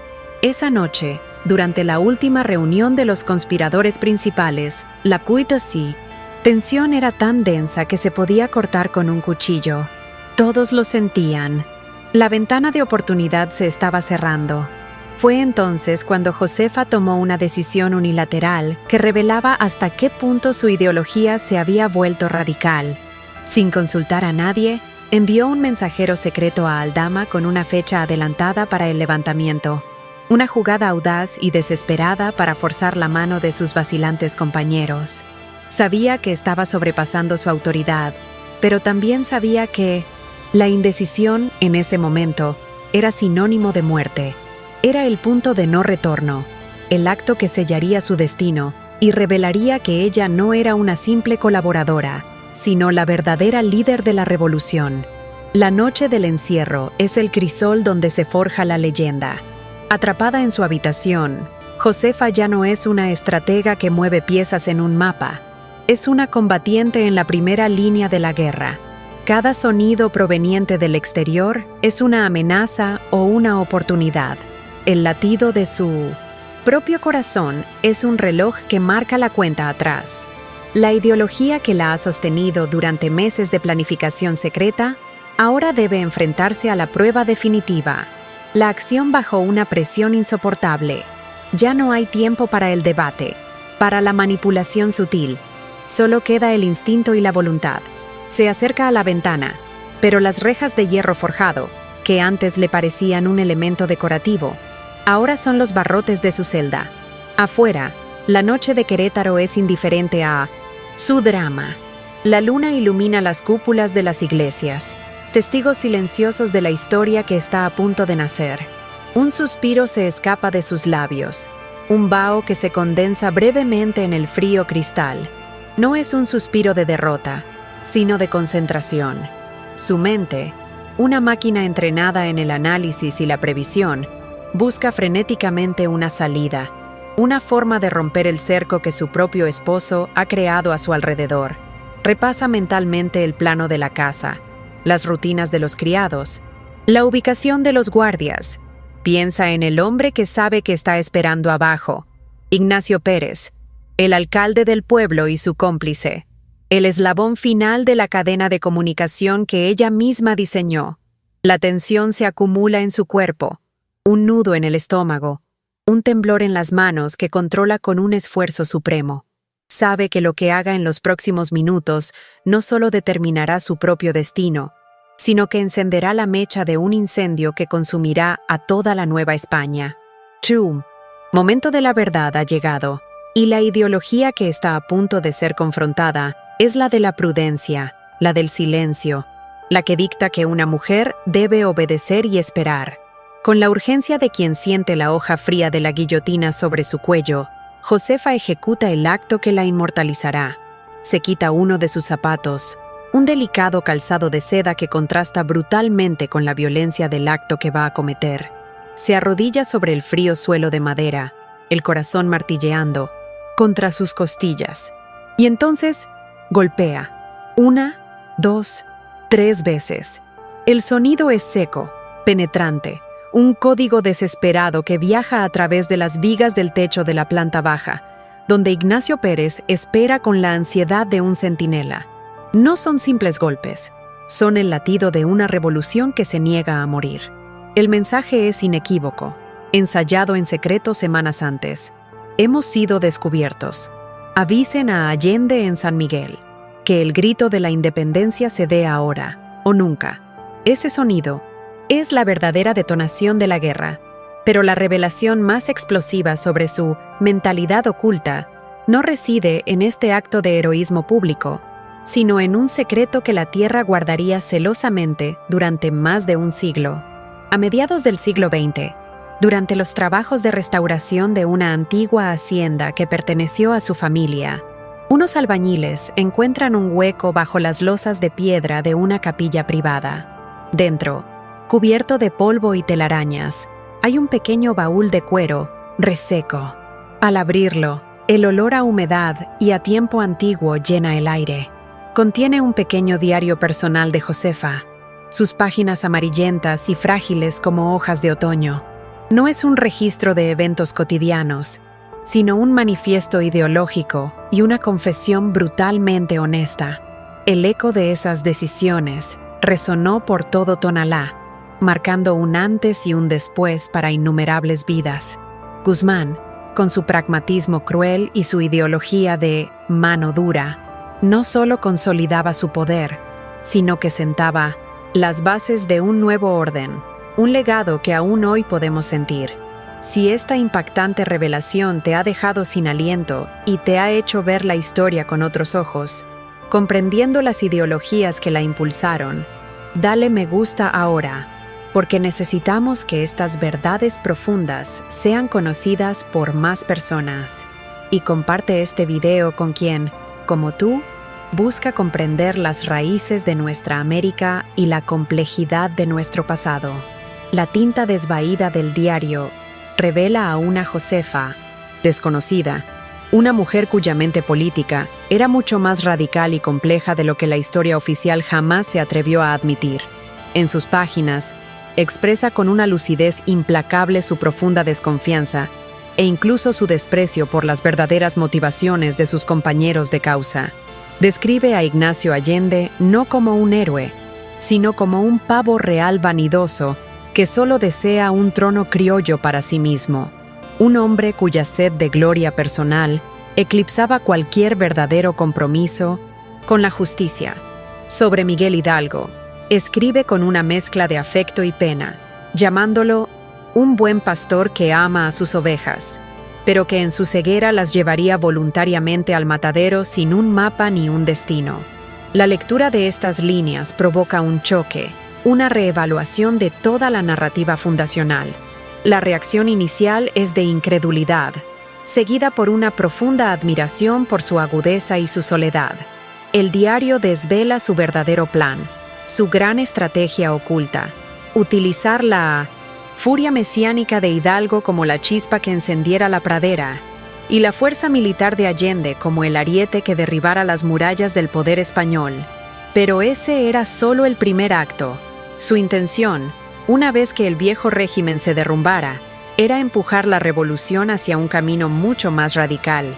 Esa noche, durante la última reunión de los conspiradores principales, la Puy de Sy, tensión era tan densa que se podía cortar con un cuchillo. Todos lo sentían. La ventana de oportunidad se estaba cerrando. Fue entonces cuando Josefa tomó una decisión unilateral que revelaba hasta qué punto su ideología se había vuelto radical. Sin consultar a nadie, envió un mensajero secreto a Aldama con una fecha adelantada para el levantamiento. Una jugada audaz y desesperada para forzar la mano de sus vacilantes compañeros. Sabía que estaba sobrepasando su autoridad, pero también sabía que la indecisión, en ese momento, era sinónimo de muerte. Era el punto de no retorno, el acto que sellaría su destino y revelaría que ella no era una simple colaboradora, sino la verdadera líder de la revolución. La noche del encierro es el crisol donde se forja la leyenda. Atrapada en su habitación, Josefa ya no es una estratega que mueve piezas en un mapa. Es una combatiente en la primera línea de la guerra. Cada sonido proveniente del exterior es una amenaza o una oportunidad. El latido de su propio corazón es un reloj que marca la cuenta atrás. La ideología que la ha sostenido durante meses de planificación secreta ahora debe enfrentarse a la prueba definitiva. La acción bajo una presión insoportable. Ya no hay tiempo para el debate, para la manipulación sutil. Solo queda el instinto y la voluntad. Se acerca a la ventana, pero las rejas de hierro forjado, que antes le parecían un elemento decorativo, ahora son los barrotes de su celda. Afuera, la noche de Querétaro es indiferente a su drama. La luna ilumina las cúpulas de las iglesias, testigos silenciosos de la historia que está a punto de nacer. Un suspiro se escapa de sus labios, un vaho que se condensa brevemente en el frío cristal. No es un suspiro de derrota, sino de concentración. Su mente, una máquina entrenada en el análisis y la previsión, busca frenéticamente una salida, una forma de romper el cerco que su propio esposo ha creado a su alrededor. Repasa mentalmente el plano de la casa, las rutinas de los criados, la ubicación de los guardias. Piensa en el hombre que sabe que está esperando abajo, Ignacio Pérez, el alcalde del pueblo y su cómplice, el eslabón final de la cadena de comunicación que ella misma diseñó. La tensión se acumula en su cuerpo, un nudo en el estómago, un temblor en las manos que controla con un esfuerzo supremo. Sabe que lo que haga en los próximos minutos no solo determinará su propio destino, sino que encenderá la mecha de un incendio que consumirá a toda la Nueva España. True. Momento de la verdad ha llegado, y la ideología que está a punto de ser confrontada es la de la prudencia, la del silencio, la que dicta que una mujer debe obedecer y esperar. Con la urgencia de quien siente la hoja fría de la guillotina sobre su cuello, Josefa ejecuta el acto que la inmortalizará. Se quita uno de sus zapatos, un delicado calzado de seda que contrasta brutalmente con la violencia del acto que va a cometer. Se arrodilla sobre el frío suelo de madera, el corazón martilleando contra sus costillas. Y entonces golpea. 1, 2, 3 veces. El sonido es seco, penetrante, un código desesperado que viaja a través de las vigas del techo de la planta baja, donde Ignacio Pérez espera con la ansiedad de un centinela. No son simples golpes, son el latido de una revolución que se niega a morir. El mensaje es inequívoco, ensayado en secreto semanas antes. Hemos sido descubiertos. Avisen a Allende en San Miguel, que el grito de la independencia se dé ahora, o nunca. Ese sonido es la verdadera detonación de la guerra, pero la revelación más explosiva sobre su mentalidad oculta no reside en este acto de heroísmo público, sino en un secreto que la Tierra guardaría celosamente durante más de un siglo. A mediados del siglo XX, durante los trabajos de restauración de una antigua hacienda que perteneció a su familia, unos albañiles encuentran un hueco bajo las losas de piedra de una capilla privada. Dentro, cubierto de polvo y telarañas, hay un pequeño baúl de cuero, reseco. Al abrirlo, el olor a humedad y a tiempo antiguo llena el aire. Contiene un pequeño diario personal de Josefa, sus páginas amarillentas y frágiles como hojas de otoño. No es un registro de eventos cotidianos, sino un manifiesto ideológico y una confesión brutalmente honesta. El eco de esas decisiones resonó por todo Tonalá, marcando un antes y un después para innumerables vidas. Guzmán, con su pragmatismo cruel y su ideología de mano dura, no solo consolidaba su poder, sino que sentaba las bases de un nuevo orden, un legado que aún hoy podemos sentir. Si esta impactante revelación te ha dejado sin aliento y te ha hecho ver la historia con otros ojos, comprendiendo las ideologías que la impulsaron, dale me gusta ahora, porque necesitamos que estas verdades profundas sean conocidas por más personas. Y comparte este video con quien, como tú, busca comprender las raíces de nuestra América y la complejidad de nuestro pasado. La tinta desvaída del diario revela a una Josefa desconocida, una mujer cuya mente política era mucho más radical y compleja de lo que la historia oficial jamás se atrevió a admitir. En sus páginas, expresa con una lucidez implacable su profunda desconfianza e incluso su desprecio por las verdaderas motivaciones de sus compañeros de causa. Describe a Ignacio Allende no como un héroe, sino como un pavo real vanidoso que solo desea un trono criollo para sí mismo, un hombre cuya sed de gloria personal eclipsaba cualquier verdadero compromiso con la justicia. Sobre Miguel Hidalgo, escribe con una mezcla de afecto y pena, llamándolo un buen pastor que ama a sus ovejas, pero que en su ceguera las llevaría voluntariamente al matadero sin un mapa ni un destino. La lectura de estas líneas provoca un choque, una reevaluación de toda la narrativa fundacional. La reacción inicial es de incredulidad, seguida por una profunda admiración por su agudeza y su soledad. El diario desvela su verdadero plan, su gran estrategia oculta: utilizar la furia mesiánica de Hidalgo como la chispa que encendiera la pradera, y la fuerza militar de Allende como el ariete que derribara las murallas del poder español. Pero ese era solo el primer acto. Su intención, una vez que el viejo régimen se derrumbara, era empujar la revolución hacia un camino mucho más radical,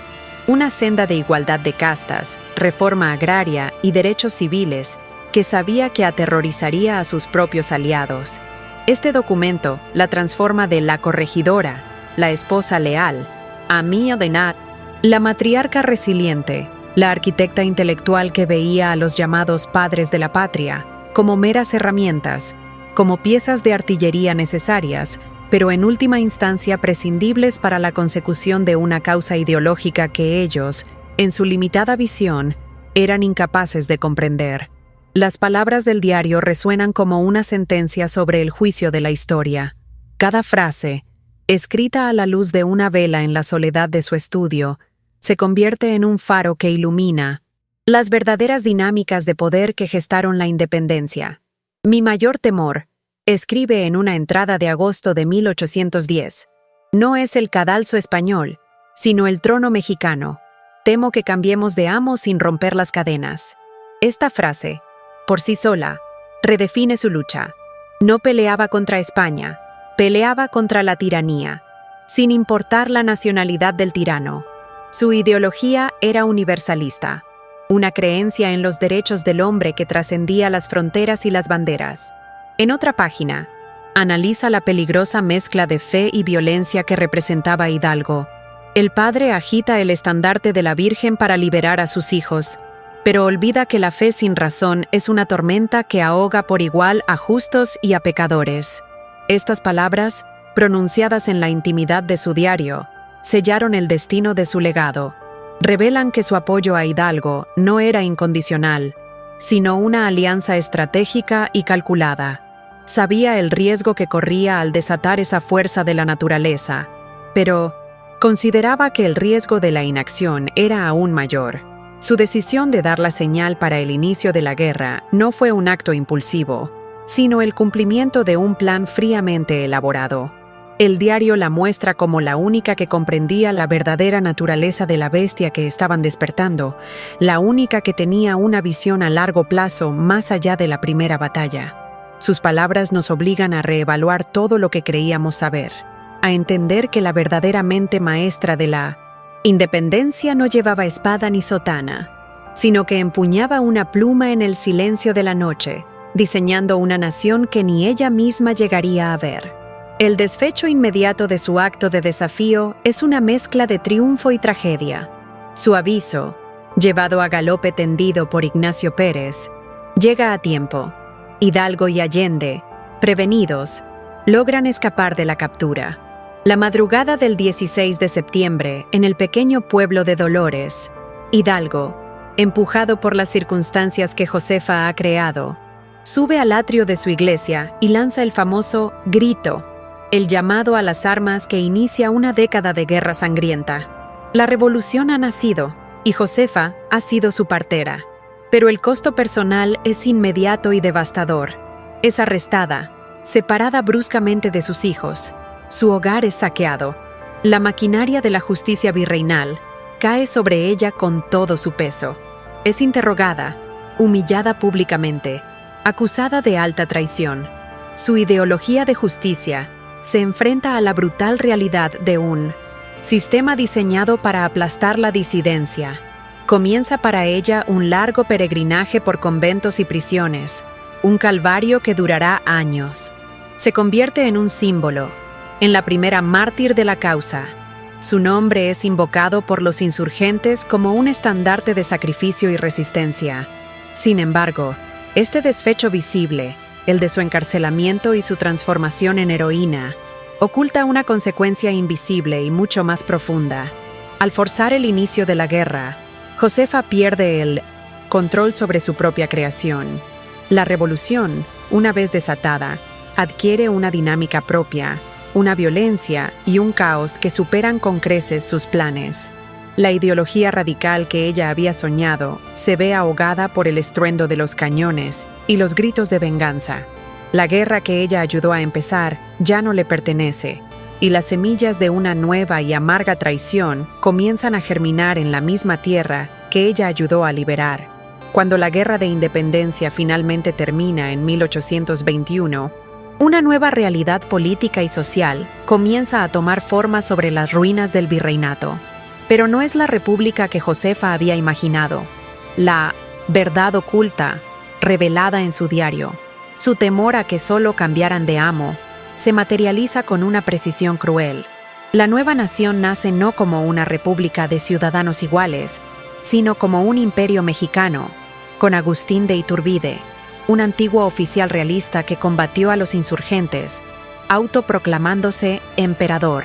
una senda de igualdad de castas, reforma agraria y derechos civiles que sabía que aterrorizaría a sus propios aliados. Este documento la transforma de la corregidora, la esposa leal, a Mía de Nat, la matriarca resiliente, la arquitecta intelectual que veía a los llamados padres de la patria como meras herramientas, como piezas de artillería necesarias, pero en última instancia prescindibles para la consecución de una causa ideológica que ellos, en su limitada visión, eran incapaces de comprender. Las palabras del diario resuenan como una sentencia sobre el juicio de la historia. Cada frase, escrita a la luz de una vela en la soledad de su estudio, se convierte en un faro que ilumina las verdaderas dinámicas de poder que gestaron la independencia. Mi mayor temor, escribe en una entrada de agosto de 1810, no es el cadalso español, sino el trono mexicano. Temo que cambiemos de amo sin romper las cadenas. Esta frase, por sí sola, redefine su lucha. No peleaba contra España, peleaba contra la tiranía, sin importar la nacionalidad del tirano. Su ideología era universalista, una creencia en los derechos del hombre que trascendía las fronteras y las banderas. En otra página, analiza la peligrosa mezcla de fe y violencia que representaba Hidalgo. El padre agita el estandarte de la Virgen para liberar a sus hijos, pero olvida que la fe sin razón es una tormenta que ahoga por igual a justos y a pecadores. Estas palabras, pronunciadas en la intimidad de su diario, sellaron el destino de su legado. Revelan que su apoyo a Hidalgo no era incondicional, sino una alianza estratégica y calculada. Sabía el riesgo que corría al desatar esa fuerza de la naturaleza, pero consideraba que el riesgo de la inacción era aún mayor. Su decisión de dar la señal para el inicio de la guerra no fue un acto impulsivo, sino el cumplimiento de un plan fríamente elaborado. El diario la muestra como la única que comprendía la verdadera naturaleza de la bestia que estaban despertando, la única que tenía una visión a largo plazo más allá de la primera batalla. Sus palabras nos obligan a reevaluar todo lo que creíamos saber, a entender que la verdadera mente maestra de la independencia no llevaba espada ni sotana, sino que empuñaba una pluma en el silencio de la noche, diseñando una nación que ni ella misma llegaría a ver. El desfecho inmediato de su acto de desafío es una mezcla de triunfo y tragedia. Su aviso, llevado a galope tendido por Ignacio Pérez, llega a tiempo. Hidalgo y Allende, prevenidos, logran escapar de la captura. La madrugada del 16 de septiembre, en el pequeño pueblo de Dolores, Hidalgo, empujado por las circunstancias que Josefa ha creado, sube al atrio de su iglesia y lanza el famoso grito, el llamado a las armas que inicia una década de guerra sangrienta. La revolución ha nacido y Josefa ha sido su partera, pero el costo personal es inmediato y devastador. Es arrestada, separada bruscamente de sus hijos. Su hogar es saqueado. La maquinaria de la justicia virreinal cae sobre ella con todo su peso. Es interrogada, humillada públicamente, acusada de alta traición. Su ideología de justicia se enfrenta a la brutal realidad de un sistema diseñado para aplastar la disidencia. Comienza para ella un largo peregrinaje por conventos y prisiones, un calvario que durará años. Se convierte en un símbolo, en la primera mártir de la causa. Su nombre es invocado por los insurgentes como un estandarte de sacrificio y resistencia. Sin embargo, este desfecho visible, el de su encarcelamiento y su transformación en heroína, oculta una consecuencia invisible y mucho más profunda. Al forzar el inicio de la guerra, Josefa pierde el control sobre su propia creación. La revolución, una vez desatada, adquiere una dinámica propia, una violencia y un caos que superan con creces sus planes. La ideología radical que ella había soñado se ve ahogada por el estruendo de los cañones y los gritos de venganza. La guerra que ella ayudó a empezar ya no le pertenece, y las semillas de una nueva y amarga traición comienzan a germinar en la misma tierra que ella ayudó a liberar. Cuando la Guerra de Independencia finalmente termina en 1821, una nueva realidad política y social comienza a tomar forma sobre las ruinas del virreinato. Pero no es la república que Josefa había imaginado. La verdad oculta, revelada en su diario, su temor a que solo cambiaran de amo, se materializa con una precisión cruel. La nueva nación nace no como una república de ciudadanos iguales, sino como un imperio mexicano, con Agustín de Iturbide, un antiguo oficial realista que combatió a los insurgentes, autoproclamándose emperador.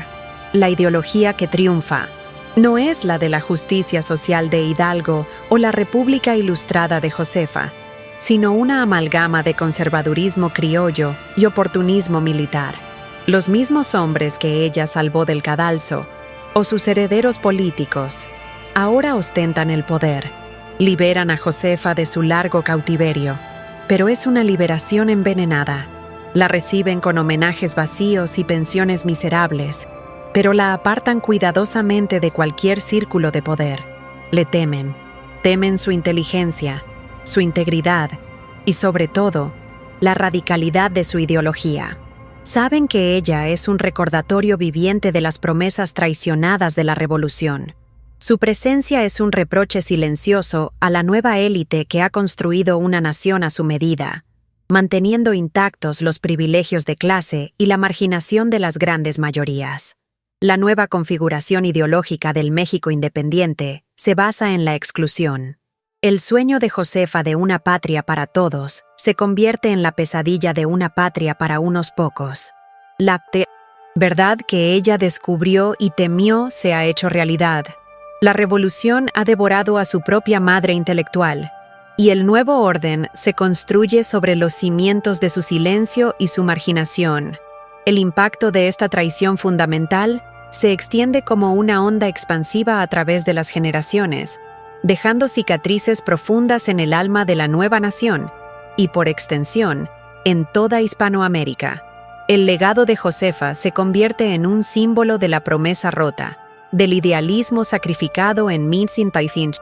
La ideología que triunfa no es la de la justicia social de Hidalgo o la república ilustrada de Josefa, sino una amalgama de conservadurismo criollo y oportunismo militar. Los mismos hombres que ella salvó del cadalso, o sus herederos políticos, ahora ostentan el poder. Liberan a Josefa de su largo cautiverio, pero es una liberación envenenada. La reciben con homenajes vacíos y pensiones miserables, pero la apartan cuidadosamente de cualquier círculo de poder. Le temen su inteligencia, su integridad y, sobre todo, la radicalidad de su ideología. Saben que ella es un recordatorio viviente de las promesas traicionadas de la revolución. Su presencia es un reproche silencioso a la nueva élite que ha construido una nación a su medida, manteniendo intactos los privilegios de clase y la marginación de las grandes mayorías. La nueva configuración ideológica del México independiente se basa en la exclusión. El sueño de Josefa de una patria para todos se convierte en la pesadilla de una patria para unos pocos. La verdad que ella descubrió y temió se ha hecho realidad. La revolución ha devorado a su propia madre intelectual, y el nuevo orden se construye sobre los cimientos de su silencio y su marginación. El impacto de esta traición fundamental se extiende como una onda expansiva a través de las generaciones, dejando cicatrices profundas en el alma de la nueva nación y, por extensión, en toda Hispanoamérica. El legado de Josefa se convierte en un símbolo de la promesa rota, del idealismo sacrificado en 1905,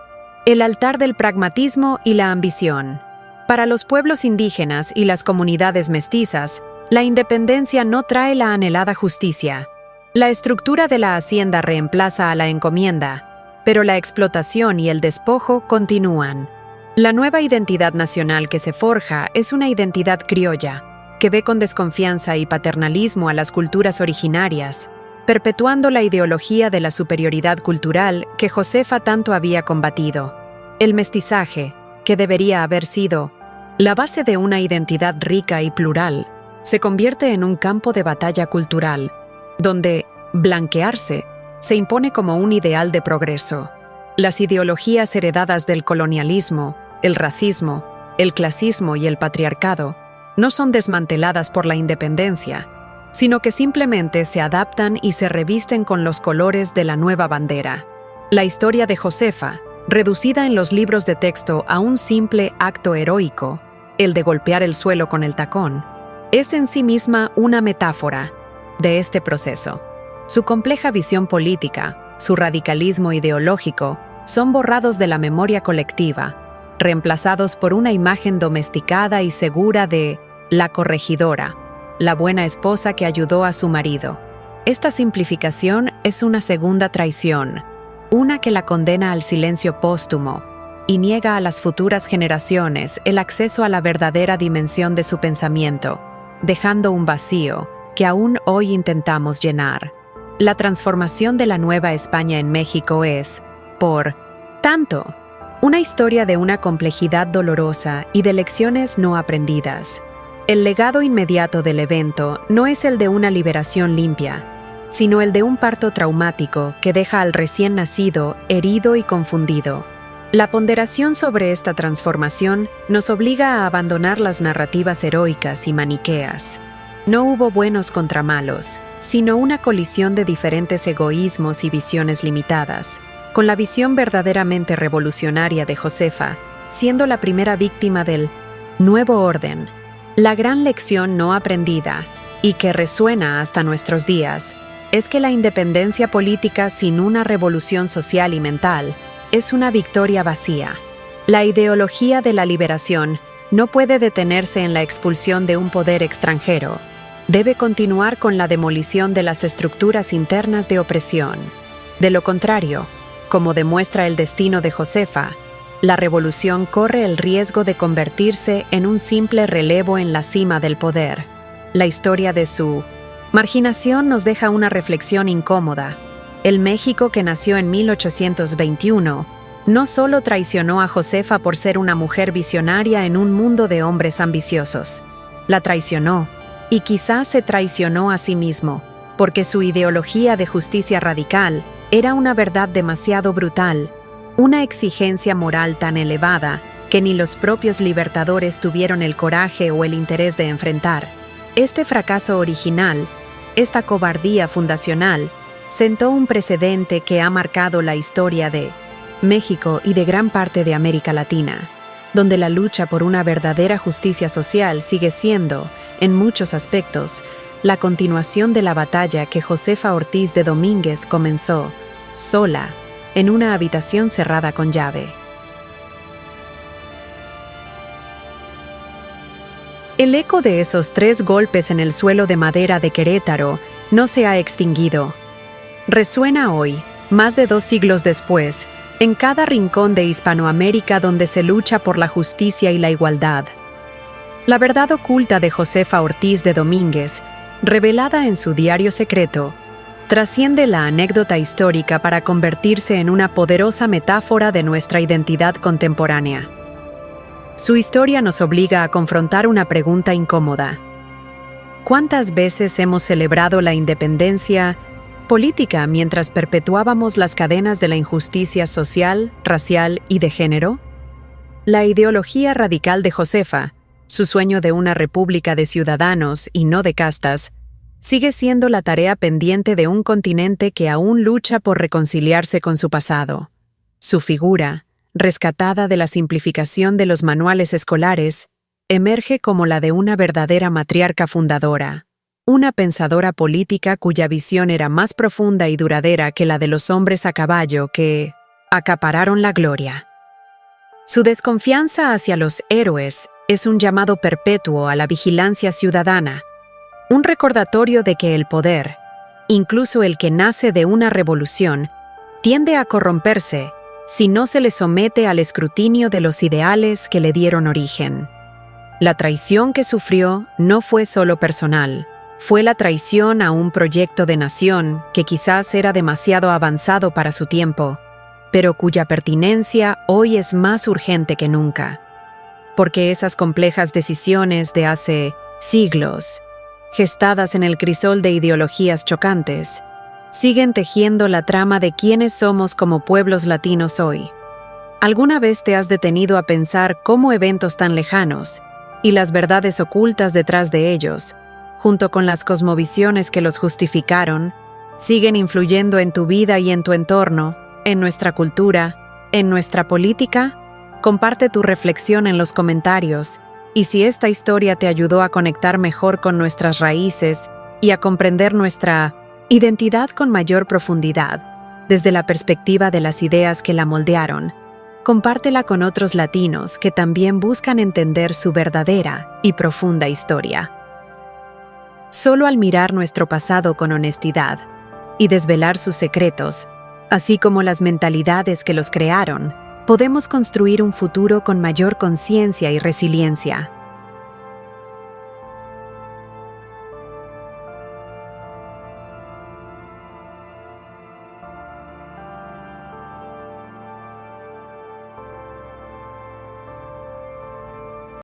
el altar del pragmatismo y la ambición. Para los pueblos indígenas y las comunidades mestizas, la independencia no trae la anhelada justicia. La estructura de la hacienda reemplaza a la encomienda, pero la explotación y el despojo continúan. La nueva identidad nacional que se forja es una identidad criolla, que ve con desconfianza y paternalismo a las culturas originarias, perpetuando la ideología de la superioridad cultural que Josefa tanto había combatido. El mestizaje, que debería haber sido la base de una identidad rica y plural, se convierte en un campo de batalla cultural, donde blanquearse se impone como un ideal de progreso. Las ideologías heredadas del colonialismo, el racismo, el clasismo y el patriarcado no son desmanteladas por la independencia, sino que simplemente se adaptan y se revisten con los colores de la nueva bandera. La historia de Josefa, reducida en los libros de texto a un simple acto heroico, el de golpear el suelo con el tacón, es en sí misma una metáfora de este proceso. Su compleja visión política, su radicalismo ideológico, son borrados de la memoria colectiva, reemplazados por una imagen domesticada y segura de la corregidora, la buena esposa que ayudó a su marido. Esta simplificación es una segunda traición, una que la condena al silencio póstumo y niega a las futuras generaciones el acceso a la verdadera dimensión de su pensamiento, dejando un vacío que aún hoy intentamos llenar. La transformación de la Nueva España en México es, por tanto, una historia de una complejidad dolorosa y de lecciones no aprendidas. El legado inmediato del evento no es el de una liberación limpia, sino el de un parto traumático que deja al recién nacido herido y confundido. La ponderación sobre esta transformación nos obliga a abandonar las narrativas heroicas y maniqueas. No hubo buenos contra malos, sino una colisión de diferentes egoísmos y visiones limitadas, con la visión verdaderamente revolucionaria de Josefa siendo la primera víctima del nuevo orden. La gran lección no aprendida, y que resuena hasta nuestros días, es que la independencia política sin una revolución social y mental es una victoria vacía. La ideología de la liberación no puede detenerse en la expulsión de un poder extranjero. Debe continuar con la demolición de las estructuras internas de opresión. De lo contrario, como demuestra el destino de Josefa, la revolución corre el riesgo de convertirse en un simple relevo en la cima del poder. La historia de su marginación nos deja una reflexión incómoda. El México que nació en 1821 no solo traicionó a Josefa por ser una mujer visionaria en un mundo de hombres ambiciosos, la traicionó, y quizás se traicionó a sí mismo, porque su ideología de justicia radical era una verdad demasiado brutal, una exigencia moral tan elevada que ni los propios libertadores tuvieron el coraje o el interés de enfrentar. Este fracaso original esta cobardía fundacional sentó un precedente que ha marcado la historia de México y de gran parte de América Latina, donde la lucha por una verdadera justicia social sigue siendo, en muchos aspectos, la continuación de la batalla que Josefa Ortiz de Domínguez comenzó, sola, en una habitación cerrada con llave. El eco de esos 3 golpes en el suelo de madera de Querétaro no se ha extinguido. Resuena hoy, más de 2 siglos después, en cada rincón de Hispanoamérica donde se lucha por la justicia y la igualdad. La verdad oculta de Josefa Ortiz de Domínguez, revelada en su diario secreto, trasciende la anécdota histórica para convertirse en una poderosa metáfora de nuestra identidad contemporánea. Su historia nos obliga a confrontar una pregunta incómoda. ¿Cuántas veces hemos celebrado la independencia política mientras perpetuábamos las cadenas de la injusticia social, racial y de género? La ideología radical de Josefa, su sueño de una república de ciudadanos y no de castas, sigue siendo la tarea pendiente de un continente que aún lucha por reconciliarse con su pasado. Su figura, rescatada de la simplificación de los manuales escolares, emerge como la de una verdadera matriarca fundadora, una pensadora política cuya visión era más profunda y duradera que la de los hombres a caballo que acapararon la gloria. Su desconfianza hacia los héroes es un llamado perpetuo a la vigilancia ciudadana, un recordatorio de que el poder, incluso el que nace de una revolución, tiende a corromperse si no se le somete al escrutinio de los ideales que le dieron origen. La traición que sufrió no fue solo personal, fue la traición a un proyecto de nación que quizás era demasiado avanzado para su tiempo, pero cuya pertinencia hoy es más urgente que nunca. Porque esas complejas decisiones de hace siglos, gestadas en el crisol de ideologías chocantes, siguen tejiendo la trama de quiénes somos como pueblos latinos hoy. ¿Alguna vez te has detenido a pensar cómo eventos tan lejanos y las verdades ocultas detrás de ellos, junto con las cosmovisiones que los justificaron, siguen influyendo en tu vida y en tu entorno, en nuestra cultura, en nuestra política? Comparte tu reflexión en los comentarios, y si esta historia te ayudó a conectar mejor con nuestras raíces y a comprender nuestra identidad con mayor profundidad, desde la perspectiva de las ideas que la moldearon, compártela con otros latinos que también buscan entender su verdadera y profunda historia. Solo al mirar nuestro pasado con honestidad y desvelar sus secretos, así como las mentalidades que los crearon, podemos construir un futuro con mayor conciencia y resiliencia.